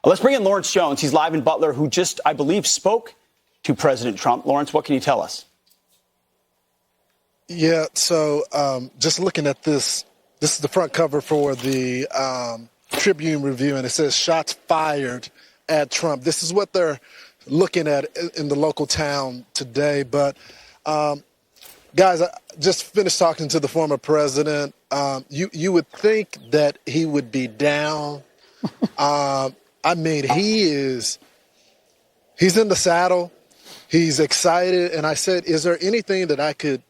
Let's bring in Lawrence Jones. He's live in Butler, who just, I believe, spoke to President Trump. Lawrence, what can you tell us? Yeah, so just looking at this is the front cover for the Tribune Review, and it says shots fired at Trump. This is what they're looking at in the local town today. But, guys, I just finished talking to the former president. You would think that he would be down. I mean, he's in the saddle. He's excited. And I said, is there anything that I could,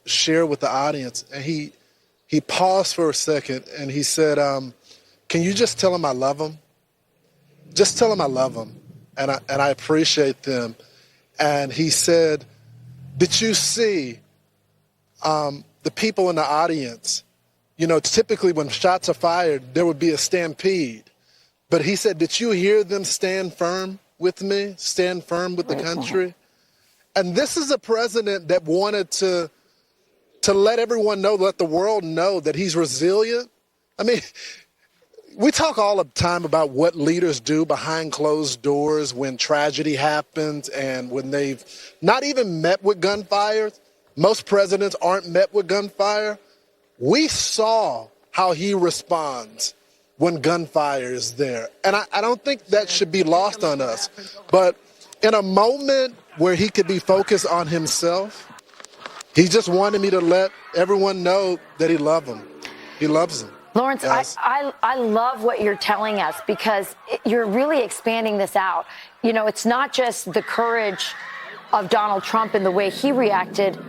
share with the audience? And he paused for a second and he said, can you just tell him I love him? Just tell him I love him. And I appreciate them. And he said, did you see the people in the audience? Typically when shots are fired, there would be a stampede. But he said, did you hear them stand firm with me, stand firm with the country? And this is a president that wanted to let everyone know, let the world know that he's resilient. I mean, we talk all the time about what leaders do behind closed doors when tragedy happens and when they've not even met with gunfire. Most presidents aren't met with gunfire. We saw how he responds when gunfire is there. And I don't think that should be lost on us. But in a moment where he could be focused on himself, he just wanted me to let everyone know that he loved them. He loves them. Lawrence, yes. I love what you're telling us because you're really expanding this out. It's not just the courage of Donald Trump and the way he reacted,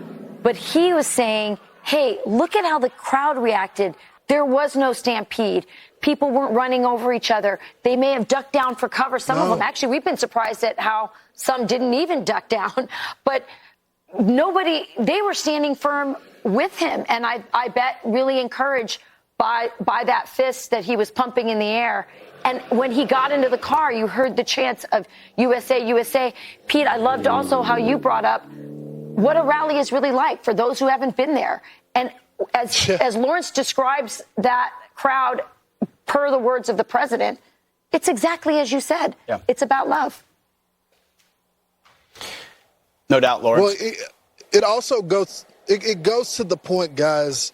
but he was saying, hey, look at how the crowd reacted. There was no stampede. People weren't running over each other. They may have ducked down for cover. Some of them, actually, we've been surprised at how some didn't even duck down. But they were standing firm with him. And I bet really encouraged by that fist that he was pumping in the air. And when he got into the car, you heard the chants of USA, USA. Pete, I loved also how you brought up what a rally is really like for those who haven't been there. And as Lawrence describes that crowd, per the words of the president, it's exactly as you said. Yeah. It's about love. No doubt, Lawrence. Well, it also goes to the point, guys.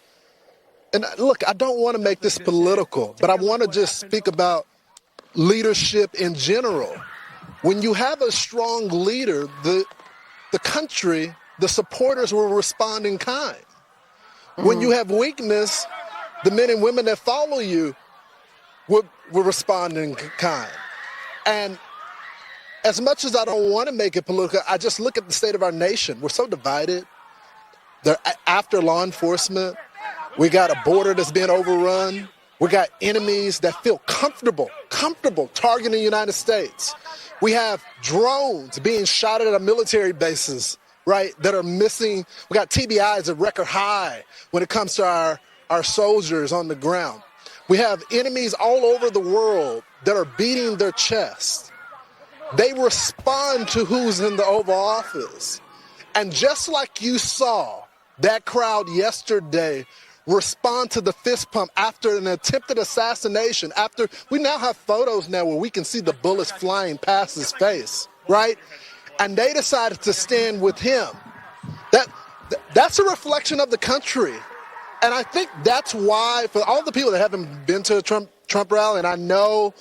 And look, I don't want to make this political, but I want to just speak about leadership in general. When you have a strong leader, the country, the supporters will respond in kind. When you have weakness, the men and women that follow you will respond in kind. And as much as I don't want to make it political, I just look at the state of our nation. We're so divided. They're after law enforcement. We got a border that's being overrun. We got enemies that feel comfortable targeting the United States. We have drones being shot at our military bases, right, that are missing. We got TBIs at record high when it comes to our soldiers on the ground. We have enemies all over the world that are beating their chest. They respond to who's in the Oval Office. And just like you saw that crowd yesterday respond to the fist pump after an attempted assassination, after we now have photos now where we can see the bullets flying past his face, right? And they decided to stand with him. That's a reflection of the country. And I think that's why, for all the people that haven't been to a Trump rally, and I know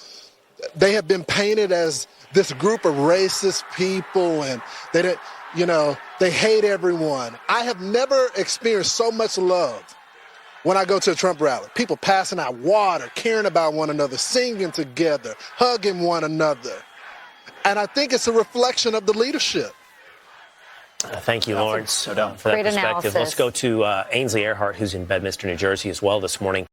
they have been painted as this group of racist people and they hate everyone. I have never experienced so much love when I go to a Trump rally. People passing out water, caring about one another, singing together, hugging one another. And I think it's a reflection of the leadership. Thank you, Lawrence, for that Great perspective. analysis. Let's go to Ainsley Earhart, who's in Bedminster, New Jersey as well this morning.